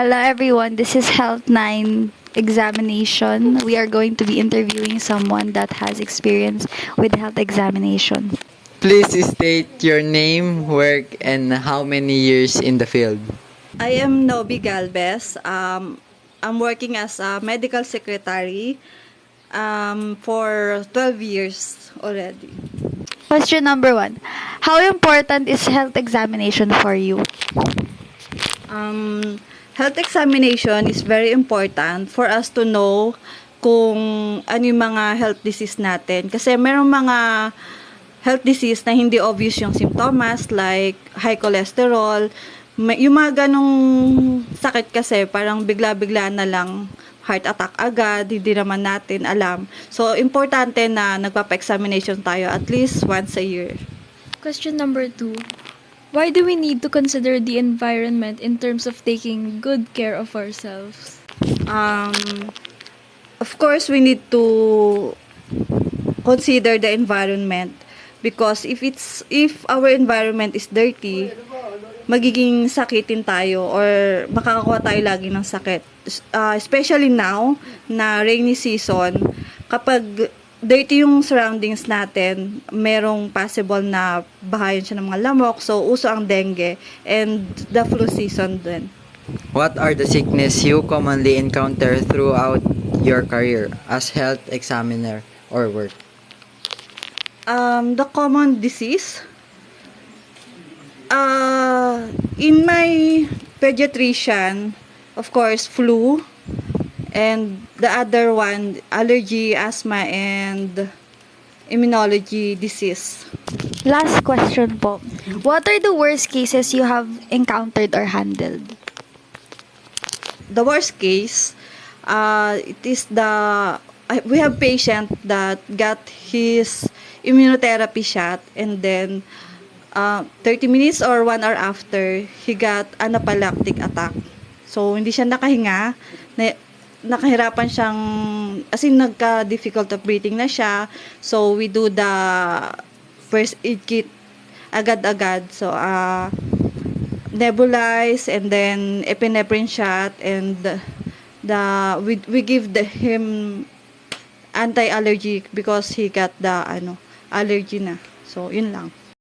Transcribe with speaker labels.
Speaker 1: Hello everyone, this is Health 9 examination. We are going to be interviewing someone that has experience with health examination.
Speaker 2: Please state your name, work, and how many years in the field.
Speaker 3: I am Nobi Galvez. I'm working as a medical secretary for 12 years already.
Speaker 1: Question number 1. How important is health examination for you?
Speaker 3: Health examination is very important for us to know kung ano yung mga health disease natin. Kasi merong mga health disease na hindi obvious yung symptoms like high cholesterol. Yung mga ganong sakit kasi parang bigla-bigla na lang heart attack agad, hindi naman natin alam. So, importante na nagpapa-examination tayo at least once a year.
Speaker 4: Question number 2. Why do we need to consider the environment in terms of taking good care of ourselves?
Speaker 3: Of course, we need to consider the environment because if our environment is dirty, magiging sakitin tayo or makakakuha tayo lagi ng sakit. Especially now na rainy season, kapag dirty yung surroundings natin, merong possible na bahayan siya ng mga lamok. So, uso ang dengue and the flu season din.
Speaker 2: What are the sickness you commonly encounter throughout your career as health examiner or work?
Speaker 3: The common disease, in my pediatrician, of course, flu, and the other one, allergy, asthma, and immunology disease.
Speaker 1: Last question po. What are the worst cases you have encountered or handled?
Speaker 3: The worst case, it is we have patient that got his immunotherapy shot and then 30 minutes or 1 hour after, he got anaphylactic attack. So, hindi siya nakahinga, nakahirapan siyang, as in nagka-difficult of breathing na siya. So, we do the first aid kit agad-agad. So, nebulize and then epinephrine shot and we give him anti-allergic because he got the allergy na. So, yun lang.